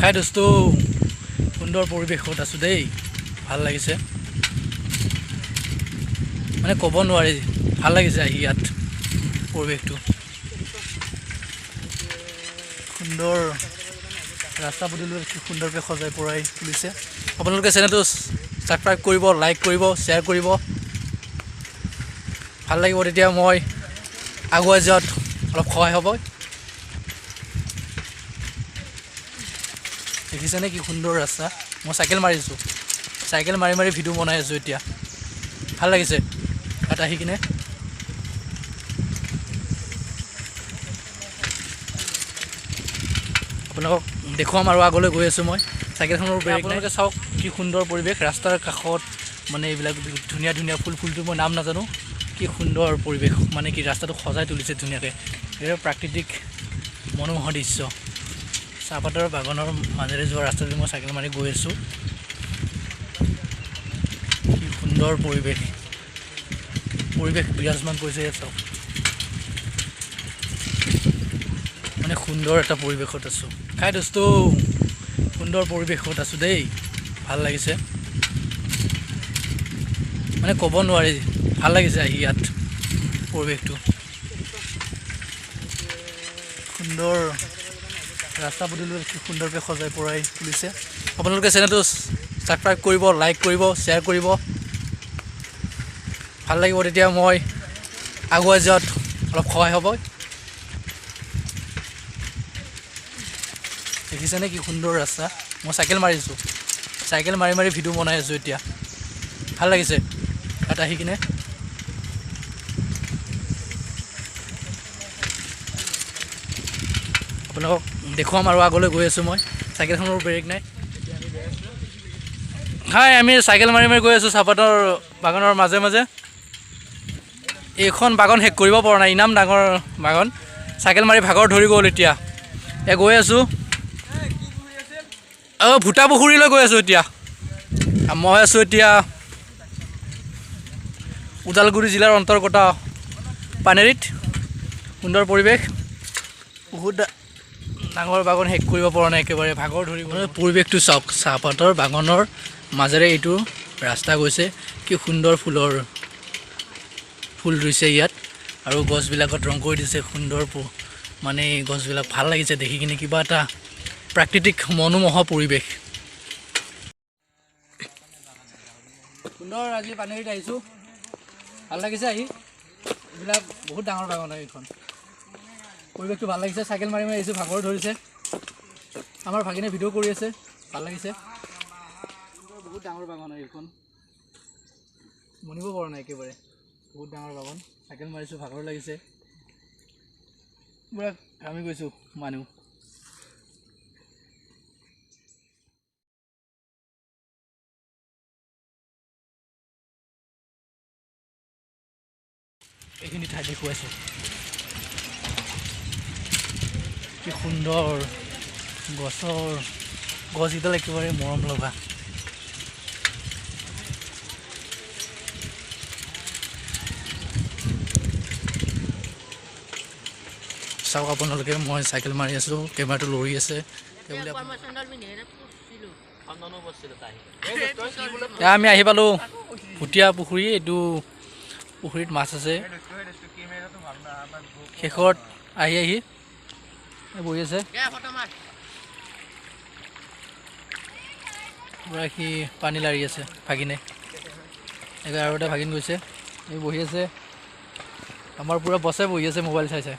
খাই দোস্তো সুন্দৰ পৰিৱেশত আছোঁ দেই, ভাল লাগিছে মানে ক'ব নোৱাৰি, ভাল লাগিছে আহি ইয়াত পৰিৱেশটো সুন্দৰ ৰাস্তা পদূলি সুন্দৰকৈ সজাই পৰাই তুলিছে। আপোনালোকে চেনেলটো ছাবস্ক্ৰাইব কৰিব, লাইক কৰিব, শ্বেয়াৰ কৰিব, ভাল লাগিব, তেতিয়া মই আগুৱাই যোৱাত অলপ সহায় হ'ব। দেখিছেনে কি সুন্দৰ ৰাস্তা। মই চাইকেল মাৰিছোঁ, চাইকেল মাৰি মাৰি ভিডিঅ' বনাই আছোঁ এতিয়া, ভাল লাগিছে ইয়াত আহি কিনে। আপোনালোকক দেখুৱাম আৰু আগলৈ গৈ আছোঁ মই চাইকেলখনৰ ব্ৰেক। আপোনালোকে চাওক কি সুন্দৰ পৰিৱেশ, ৰাস্তাৰ কাষত মানে এইবিলাক ধুনীয়া ধুনীয়া ফুলটো মই নাম নাজানো, কি সুন্দৰ পৰিৱেশ মানে কি ৰাস্তাটো সজাই তুলিছে ধুনীয়াকৈ। এইটো প্ৰাকৃতিক মনোমোহা দৃশ্য। চাহপাতৰ বাগানৰ মাজেৰে যোৱা ৰাস্তাটো মই চাইকেল মাৰি গৈ আছোঁ, কি সুন্দৰ পৰিৱেশ বিৰাজমান কৰিছে চাওক, মানে সুন্দৰ এটা পৰিৱেশত আছোঁ। খাই দোস্তো সুন্দৰ পৰিৱেশত আছোঁ দেই, ভাল লাগিছে মানে ক'ব নোৱাৰি, ভাল লাগিছে আহি ইয়াত পৰিৱেশটো সুন্দৰ ৰাস্তা পদূলি সুন্দৰকৈ সজাই পৰাই তুলিছে। আপোনালোকে চেনেলটো ছাবস্ক্ৰাইব কৰিব, লাইক কৰিব, শ্বেয়াৰ কৰিব, ভাল লাগিব, তেতিয়া মই আগুৱাই যোৱাত অলপ সহায় হ'ব। দেখিছেনে কি সুন্দৰ ৰাস্তা। মই চাইকেল মাৰিছোঁ, চাইকেল মাৰি মাৰি ভিডিঅ' বনাই আছোঁ এতিয়া, ভাল লাগিছে ইয়াত আহি কিনে। আপোনালোকক দেখুৱাম আৰু আগলৈ গৈ আছোঁ মই চাইকেলখনৰ ব্ৰেক নাই। হাই, আমি চাইকেল মাৰি মাৰি গৈ আছোঁ চাহপাতৰ বাগানৰ মাজে মাজে। এইখন বাগান শেষ কৰিব পৰা নাই, ইমান ডাঙৰ বাগান। চাইকেল মাৰি ভাগৰ ধৰি গ'ল, এতিয়া গৈ আছোঁ ভূটা পুখুৰীলৈ গৈ আছোঁ এতিয়া। মই আছোঁ এতিয়া ওদালগুৰি জিলাৰ অন্তৰ্গত পানেৰীত। সুন্দৰ পৰিৱেশ, বহুত ডাঙৰ বাগান শেষ কৰিব পৰা নাই, একেবাৰে ভাগৰ ধৰি গ'ল। পৰিৱেশটো চাওক, চাহপাতৰ বাগানৰ মাজেৰে এইটো ৰাস্তা গৈছে, কি সুন্দৰ ফুল ৰুইছে ইয়াত, আৰু গছবিলাকত ৰং কৰি দিছে সুন্দৰ মানে গছবিলাক ভাল লাগিছে দেখি কিনে, কিবা এটা প্ৰাকৃতিক মনোমোহা পৰিৱেশ সুন্দৰ। আজি পানেৰীত আহিছোঁ, ভাল লাগিছে আহি, এইবিলাক বহুত ডাঙৰ বাগান হয় এইখন, পৰিৱেশটো ভাল লাগিছে। চাইকেল মাৰি মাৰি আহিছোঁ, ভাগৰ ধৰিছে। আমাৰ ভাগিনে ভিডিঅ' কৰি আছে, ভাল লাগিছে। বহুত ডাঙৰ বাগান হয় এইখন, মনিব পৰা নাই একেবাৰে, বহুত ডাঙৰ বাগান। চাইকেল মাৰিছোঁ, ভাগৰ লাগিছে, পুৰা ঘামি গৈছোঁ মানুহ। এইখিনি ঠাই দেখুৱাইছোঁ, কি সুন্দৰ গছকেইডাল একেবাৰে মৰম লগা। চাওক আপোনালোকে, মই চাইকেল মাৰি আছোঁ, কেমেৰাটো লৰি আছে। আমি আহি পালোঁ ভুটীয়া পুখুৰী। এইটো পুখুৰীত মাছ আছে, শেষত আহি বহি আছে পুৰা, সি পানী লাৰি আছে ভাগিনে। আৰু এটা ভাগিন গৈছে, এই বহি আছে। আমাৰ পুৰা বছে বহি আছে মোবাইল চাই চাই।